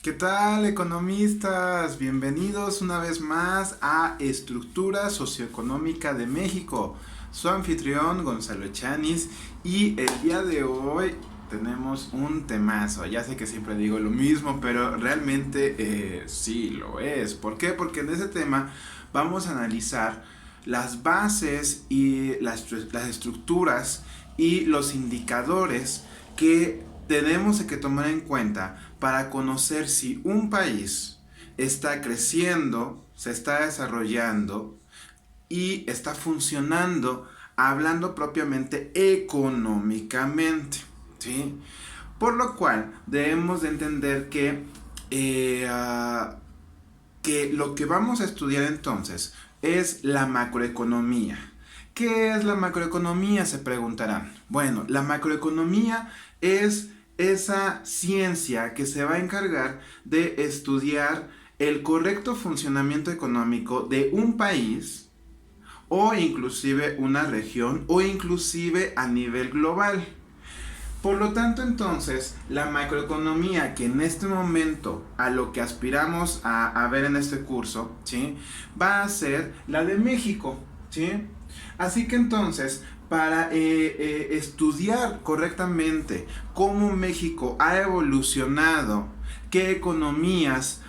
¿Qué tal, economistas? Bienvenidos una vez más a Estructura Socioeconómica de México. Su anfitrión, Gonzalo Echanis, y el día de hoy tenemos un temazo. Ya sé que siempre digo lo mismo, pero realmente sí lo es. ¿Por qué? Porque en ese tema vamos a analizar las bases y las estructuras y los indicadores que tenemos que tomar en cuenta para conocer si un país está creciendo, se está desarrollando y está funcionando, hablando propiamente económicamente, ¿sí? Por lo cual debemos de entender que lo que vamos a estudiar entonces es la macroeconomía. ¿Qué es la macroeconomía? Se preguntarán. Bueno, la macroeconomía es esa ciencia que se va a encargar de estudiar el correcto funcionamiento económico de un país o inclusive una región o inclusive a nivel global. Por lo tanto, entonces, la macroeconomía que en este momento a lo que aspiramos a ver en este curso, ¿sí? Va a ser la de México, ¿sí? Así que entonces, para estudiar correctamente cómo México ha evolucionado, qué economías,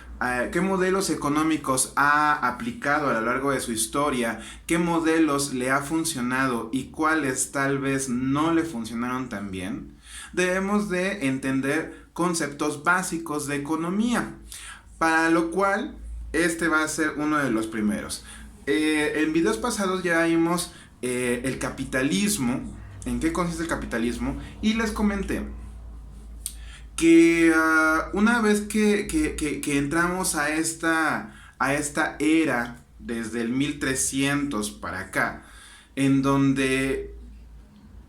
qué modelos económicos ha aplicado a lo largo de su historia, qué modelos le ha funcionado y cuáles tal vez no le funcionaron tan bien, debemos de entender conceptos básicos de economía, para lo cual este va a ser uno de los primeros. En videos pasados ya vimos el capitalismo, en qué consiste el capitalismo, y les comenté que una vez que entramos a esta era, desde el 1300 para acá, en donde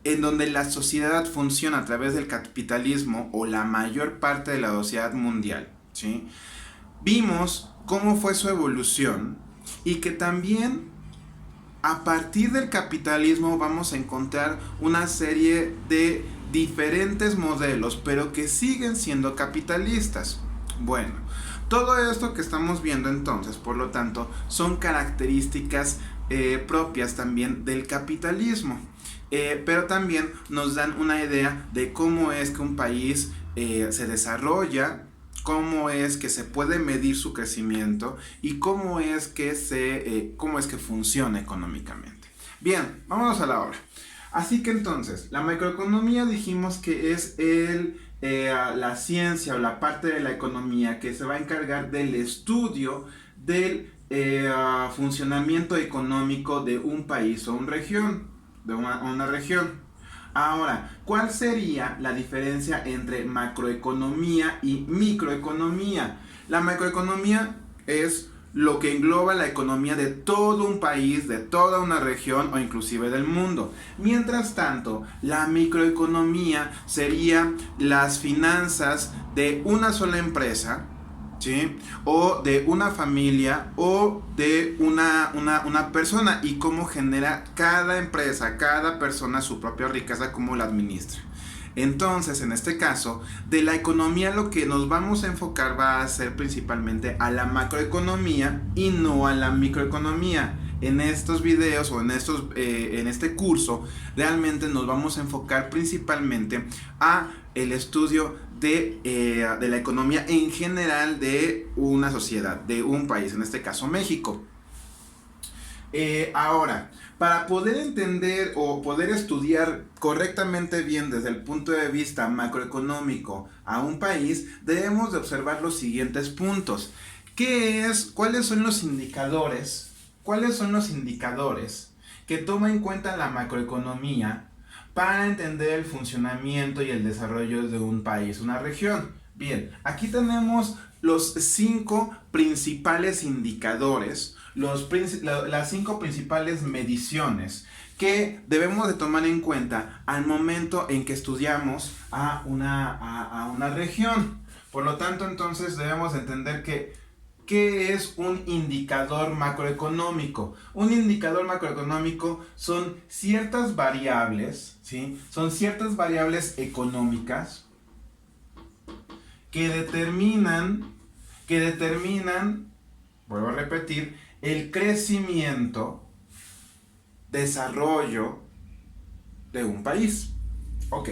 la sociedad funciona a través del capitalismo o la mayor parte de la sociedad mundial, ¿sí? Vimos cómo fue su evolución y que también a partir del capitalismo vamos a encontrar una serie de diferentes modelos, pero que siguen siendo capitalistas. Bueno, todo esto que estamos viendo entonces, por lo tanto, son características propias también del capitalismo. Pero también nos dan una idea de cómo es que un país se desarrolla, cómo es que se puede medir su crecimiento y cómo es que funciona económicamente. Bien, vámonos a la obra. Así que entonces, la macroeconomía dijimos que es la ciencia o la parte de la economía que se va a encargar del estudio del funcionamiento económico de un país o una región. Ahora, ¿cuál sería la diferencia entre macroeconomía y microeconomía? La macroeconomía es lo que engloba la economía de todo un país, de toda una región o inclusive del mundo. Mientras tanto, la microeconomía sería las finanzas de una sola empresa, ¿sí? O de una familia o de una persona, y cómo genera cada empresa, cada persona su propia riqueza, cómo la administra. Entonces, en este caso, de la economía lo que nos vamos a enfocar va a ser principalmente a la macroeconomía y no a la microeconomía. En estos videos o en este curso realmente nos vamos a enfocar principalmente a el estudio de la economía en general de una sociedad, de un país, en este caso México. Ahora, para poder entender o poder estudiar correctamente bien desde el punto de vista macroeconómico a un país, debemos de observar los siguientes puntos. ¿Cuáles son los indicadores? ¿Cuáles son los indicadores que toma en cuenta la macroeconomía para entender el funcionamiento y el desarrollo de un país, una región? Bien, aquí tenemos los 5 principales indicadores, las 5 principales mediciones que debemos de tomar en cuenta al momento en que estudiamos a una región. Por lo tanto, entonces debemos entender ¿qué es un indicador macroeconómico? Un indicador macroeconómico son ciertas variables, ¿sí? Son ciertas variables económicas que determinan que determinan, vuelvo a repetir, el crecimiento, desarrollo de un país. Ok,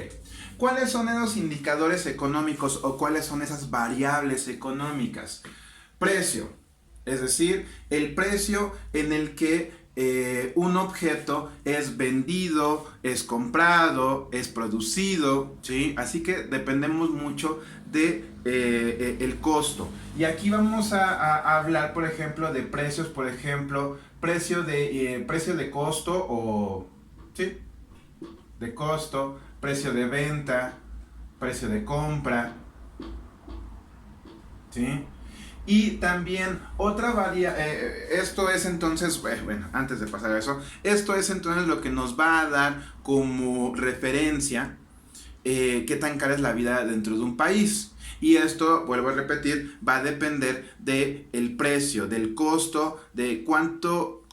¿cuáles son esos indicadores económicos o cuáles son esas variables económicas? Precio, es decir, el precio en el que un objeto es vendido, es comprado, es producido, ¿sí? Así que dependemos mucho de el costo. Y aquí vamos a hablar, por ejemplo, de precios, por ejemplo, precio de costo o, ¿sí? De costo, precio de venta, precio de compra, ¿sí? Y también otra esto es entonces, bueno, antes de pasar a eso, esto es entonces lo que nos va a dar como referencia qué tan cara es la vida dentro de un país. Y esto, vuelvo a repetir, va a depender del precio, del costo, de cuánto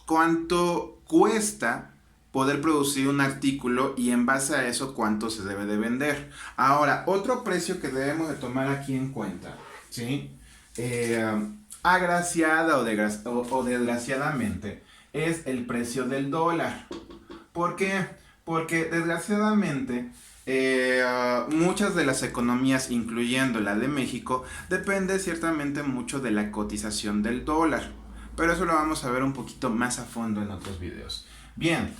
cuesta poder producir un artículo y en base a eso cuánto se debe de vender. Ahora, otro precio que debemos de tomar aquí en cuenta, ¿sí? Agraciada o desgraciadamente es el precio del dólar. ¿Por qué? Porque desgraciadamente muchas de las economías, incluyendo la de México, depende ciertamente mucho de la cotización del dólar. Pero eso lo vamos a ver un poquito más a fondo en otros videos. Bien,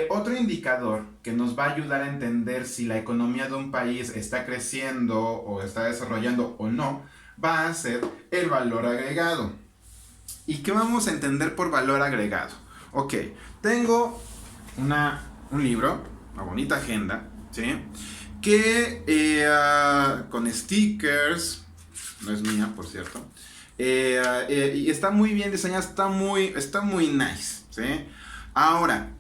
otro indicador que nos va a ayudar a entender si la economía de un país está creciendo o está desarrollando o no, va a ser el valor agregado. ¿Y qué vamos a entender por valor agregado? Ok, tengo un libro, una bonita agenda, ¿sí? Que con stickers, no es mía, por cierto, y está muy bien diseñada, está muy nice, ¿sí? Ahora,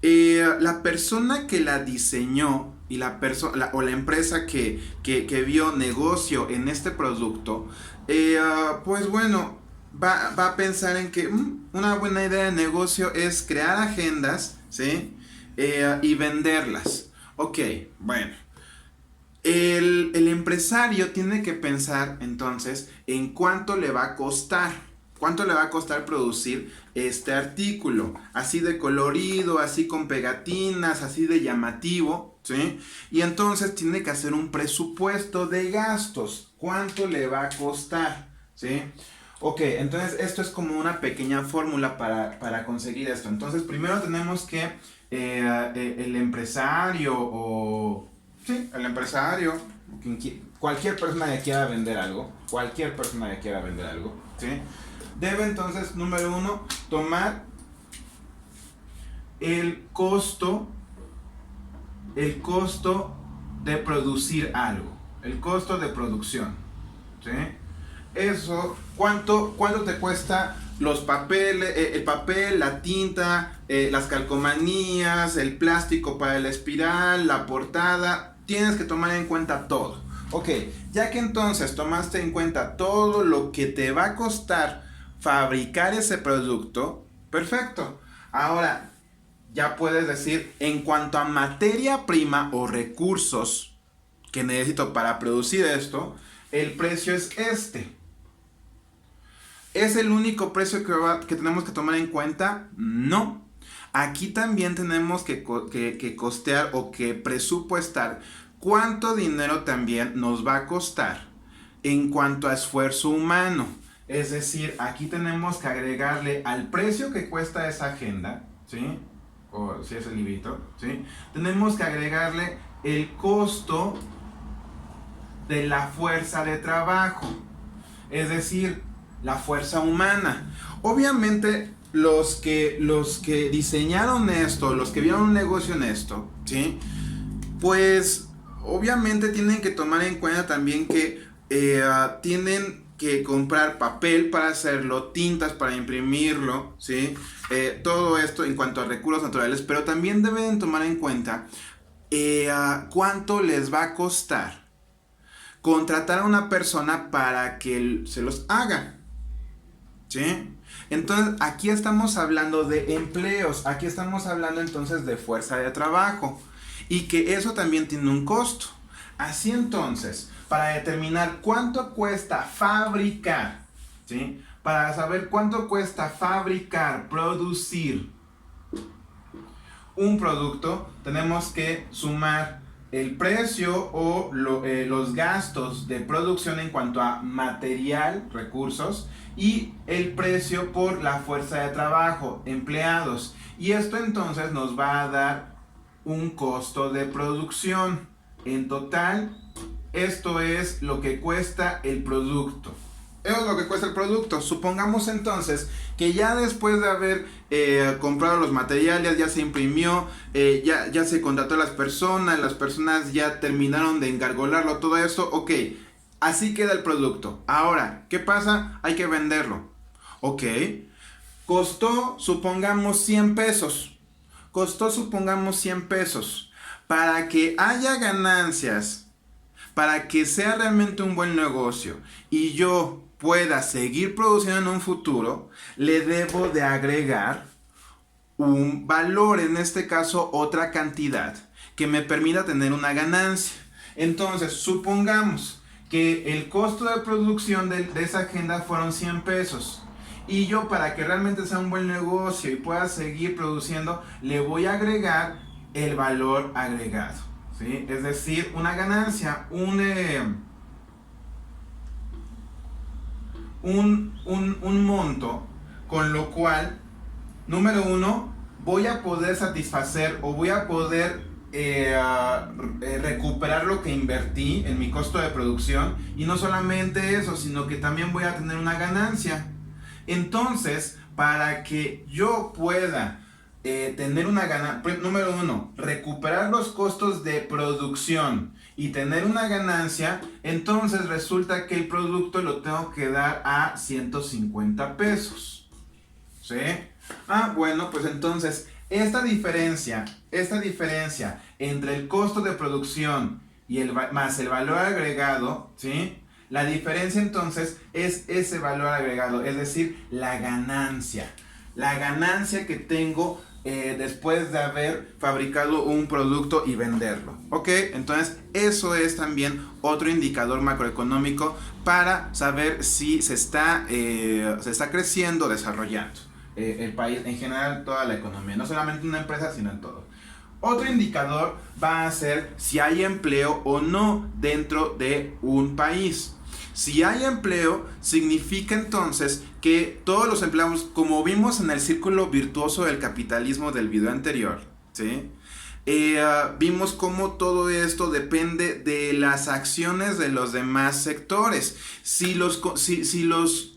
la persona que la diseñó y la empresa que vio negocio en este producto, pues bueno, va a pensar en que una buena idea de negocio es crear agendas, ¿sí? Y venderlas. Ok, bueno. El empresario tiene que pensar entonces en cuánto le va a costar. ¿Cuánto le va a costar producir este artículo? Así de colorido, así con pegatinas, así de llamativo, ¿sí? Y entonces tiene que hacer un presupuesto de gastos. ¿Cuánto le va a costar? ¿Sí? Ok, entonces esto es como una pequeña fórmula para conseguir esto. Entonces primero tenemos que el empresario o... Sí, el empresario, cualquier persona que quiera vender algo, ¿sí? Debe entonces, número uno, tomar el costo de producir algo, el costo de producción, ¿sí? Eso, ¿cuánto te cuesta los papeles, el papel, la tinta, las calcomanías, el plástico para la espiral, la portada? Tienes que tomar en cuenta todo. Ok, ya que entonces tomaste en cuenta todo lo que te va a costar fabricar ese producto, perfecto. Ahora, ya puedes decir, en cuanto a materia prima o recursos que necesito para producir esto, el precio es este. ¿Es el único precio que tenemos que tomar en cuenta? No. Aquí también tenemos que costear o que presupuestar cuánto dinero también nos va a costar en cuanto a esfuerzo humano. Es decir, aquí tenemos que agregarle al precio que cuesta esa agenda, ¿sí? O si es el librito, ¿sí? Tenemos que agregarle el costo de la fuerza de trabajo. Es decir, la fuerza humana. Obviamente los que diseñaron esto, los que vieron un negocio en esto, ¿sí? Pues obviamente tienen que tomar en cuenta también que tienen que comprar papel para hacerlo, tintas para imprimirlo, ¿sí? Todo esto en cuanto a recursos naturales, pero también deben tomar en cuenta cuánto les va a costar contratar a una persona para que se los haga, ¿sí? Entonces aquí estamos hablando de empleos, aquí estamos hablando entonces de fuerza de trabajo y que eso también tiene un costo. Así entonces, para determinar cuánto cuesta fabricar ¿sí? Para saber cuánto cuesta fabricar, producir un producto, tenemos que sumar el precio o los gastos de producción en cuanto a material, recursos, y el precio por la fuerza de trabajo, empleados. Y esto entonces nos va a dar un costo de producción. En total, esto es lo que cuesta el producto. Eso es lo que cuesta el producto. Supongamos entonces que ya después de haber comprado los materiales, ya se imprimió, ya se contrató a las personas ya terminaron de engargolarlo, todo eso, ok, así queda el producto. Ahora, ¿qué pasa? Hay que venderlo. Ok, costó, supongamos, 100 pesos. Costó, supongamos, 100 pesos. Para que haya ganancias, para que sea realmente un buen negocio y yo pueda seguir produciendo en un futuro, le debo de agregar un valor, en este caso otra cantidad, que me permita tener una ganancia. Entonces, supongamos que el costo de producción de esa agenda fueron 100 pesos. Y yo, para que realmente sea un buen negocio y pueda seguir produciendo, le voy a agregar el valor agregado, ¿sí? Es decir, una ganancia, un monto, con lo cual, número uno, voy a poder satisfacer o voy a poder recuperar lo que invertí en mi costo de producción, y no solamente eso, sino que también voy a tener una ganancia. Entonces, para que yo pueda tener una ganancia, número uno, recuperar los costos de producción y tener una ganancia, entonces resulta que el producto lo tengo que dar a 150 pesos. ¿Sí? Bueno, pues entonces esta diferencia entre el costo de producción y más el valor agregado, ¿sí? La diferencia entonces es ese valor agregado, es decir, la ganancia que tengo después de haber fabricado un producto y venderlo. Ok, entonces eso es también otro indicador macroeconómico para saber si se está creciendo, desarrollando el país, en general toda la economía, no solamente una empresa, sino en todo. Otro indicador va a ser si hay empleo o no dentro de un país. Si hay empleo, significa entonces que todos los empleados, como vimos en el círculo virtuoso del capitalismo del video anterior, ¿sí? Vimos cómo todo esto depende de las acciones de los demás sectores. Si los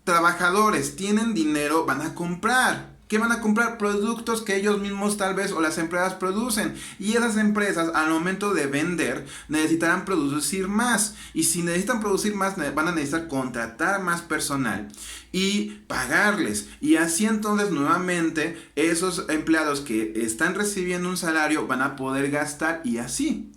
trabajadores tienen dinero, van a comprar. ¿Qué van a comprar? Productos que ellos mismos tal vez o las empresas producen. Y esas empresas al momento de vender necesitarán producir más. Y si necesitan producir más, van a necesitar contratar más personal y pagarles. Y así entonces nuevamente esos empleados que están recibiendo un salario van a poder gastar, y así.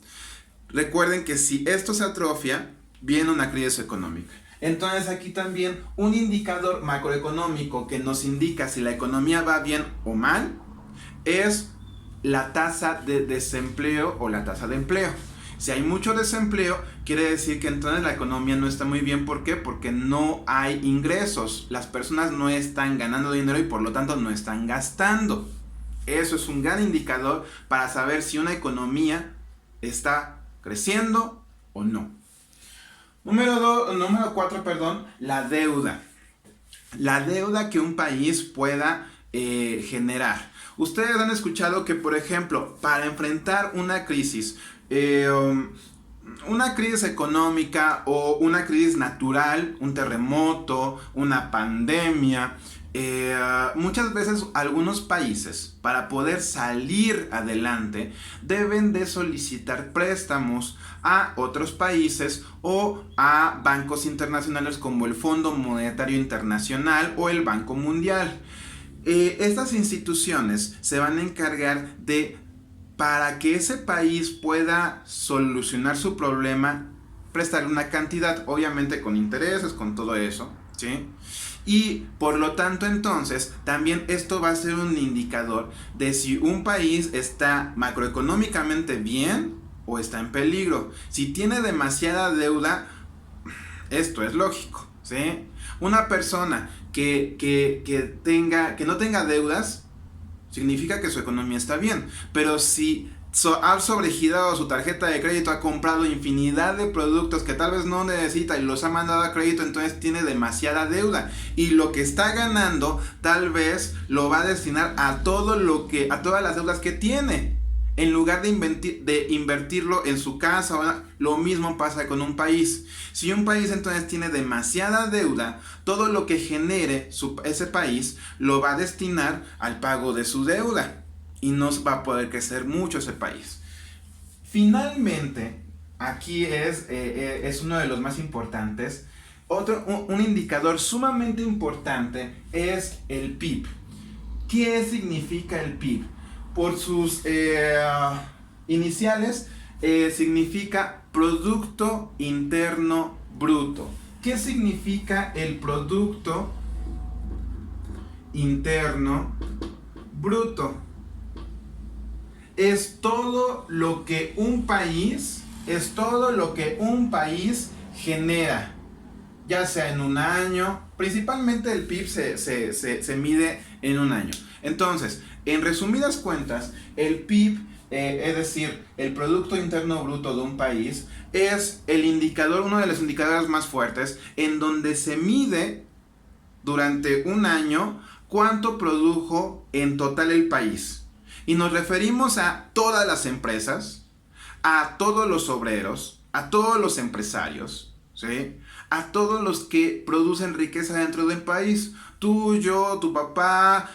Recuerden que si esto se atrofia, viene una crisis económica. Entonces aquí también un indicador macroeconómico que nos indica si la economía va bien o mal es la tasa de desempleo o la tasa de empleo. Si hay mucho desempleo, quiere decir que entonces la economía no está muy bien. ¿Por qué? Porque no hay ingresos. Las personas no están ganando dinero y por lo tanto no están gastando. Eso es un gran indicador para saber si una economía está creciendo o no. Número 4, la deuda. La deuda que un país pueda generar. Ustedes han escuchado que, por ejemplo, para enfrentar una crisis económica o una crisis natural, un terremoto, una pandemia, muchas veces algunos países, para poder salir adelante, deben de solicitar préstamos a otros países o a bancos internacionales como el Fondo Monetario Internacional o el Banco Mundial. Estas instituciones se van a encargar de, para que ese país pueda solucionar su problema, prestarle una cantidad, obviamente con intereses, con todo eso, ¿sí? Y por lo tanto entonces también esto va a ser un indicador de si un país está macroeconómicamente bien o está en peligro. Si tiene demasiada deuda, esto es lógico, ¿sí? Una persona que no tenga deudas, significa que su economía está bien. Pero si ha sobregirado su tarjeta de crédito, ha comprado infinidad de productos que tal vez no necesita y los ha mandado a crédito, entonces tiene demasiada deuda. Y lo que está ganando, tal vez lo va a destinar a todas las deudas que tiene, en lugar de invertirlo en su casa. Lo mismo pasa con un país. Si un país entonces tiene demasiada deuda, todo lo que genere ese país lo va a destinar al pago de su deuda y no va a poder crecer mucho ese país. Finalmente, aquí es uno de los más importantes. Un indicador sumamente importante es el PIB. ¿Qué significa el PIB? Por sus iniciales, significa Producto Interno Bruto. ¿Qué significa el Producto Interno Bruto? Es todo lo que un país genera, ya sea en un año. Principalmente el PIB se mide en un año. Entonces, en resumidas cuentas, el PIB, es decir, el Producto Interno Bruto de un país, es uno de los indicadores más fuertes, en donde se mide durante un año cuánto produjo en total el país. Y nos referimos a todas las empresas, a todos los obreros, a todos los empresarios, ¿sí? A todos los que producen riqueza dentro del país. Tú, yo, tu papá,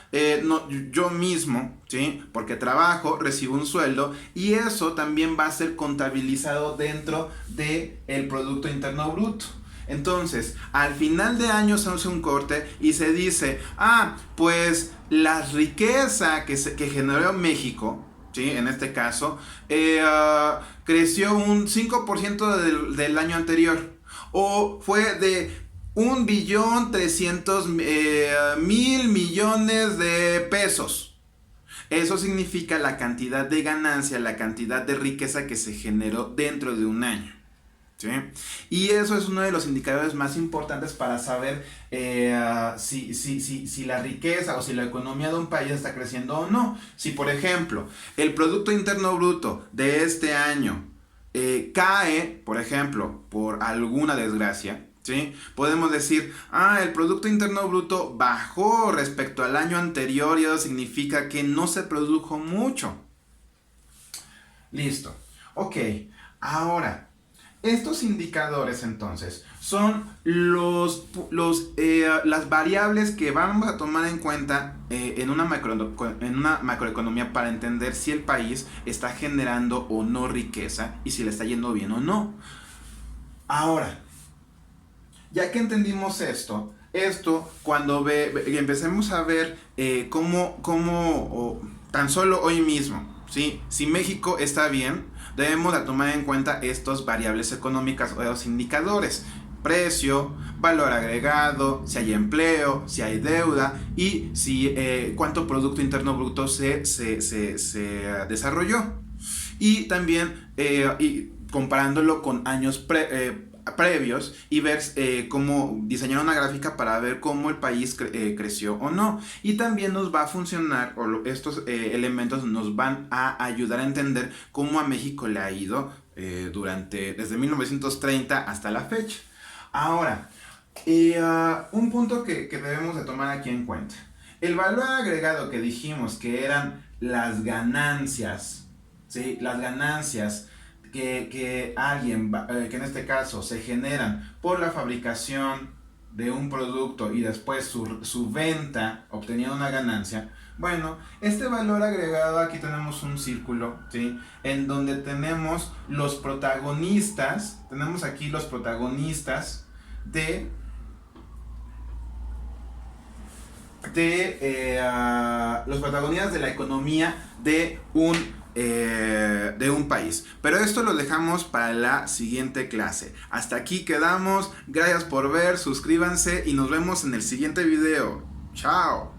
yo mismo, ¿sí? Porque trabajo, recibo un sueldo y eso también va a ser contabilizado dentro del Producto Interno Bruto. Entonces, al final de año se hace un corte y se dice, pues la riqueza que generó México, ¿sí? En este caso, creció un 5% del año anterior. O fue de 1.300.000.000.000 de pesos. Eso significa la cantidad de ganancia, la cantidad de riqueza que se generó dentro de un año, ¿sí? Y eso es uno de los indicadores más importantes para saber si la riqueza o si la economía de un país está creciendo o no. Si, por ejemplo, el Producto Interno Bruto de este año cae, por ejemplo, por alguna desgracia, ¿sí? Podemos decir, el Producto Interno Bruto bajó respecto al año anterior y eso significa que no se produjo mucho. Listo. Ok, ahora, estos indicadores entonces son las variables que vamos a tomar en cuenta en una macroeconomía para entender si el país está generando o no riqueza y si le está yendo bien o no. Ahora, ya que entendimos esto cuando empecemos a ver cómo tan solo hoy mismo, ¿sí? Si México está bien, debemos de tomar en cuenta estas variables económicas o los indicadores: precio, valor agregado, si hay empleo, si hay deuda y cuánto Producto Interno Bruto se desarrolló. Y también comparándolo con años previos y ver cómo diseñar una gráfica para ver cómo el país creció o no. Y también nos va a funcionar, estos elementos nos van a ayudar a entender cómo a México le ha ido desde 1930 hasta la fecha. Ahora, un punto que debemos de tomar aquí en cuenta: el valor agregado que dijimos que eran las ganancias, ¿sí? Las ganancias que en este caso se generan por la fabricación de un producto y después su venta obteniendo una ganancia. Bueno, este valor agregado, aquí tenemos un círculo, ¿sí? En donde tenemos los protagonistas, tenemos aquí los protagonistas los protagonistas de la economía de un país. Pero esto lo dejamos para la siguiente clase. Hasta aquí quedamos. Gracias por ver, suscríbanse y nos vemos en el siguiente video. Chao.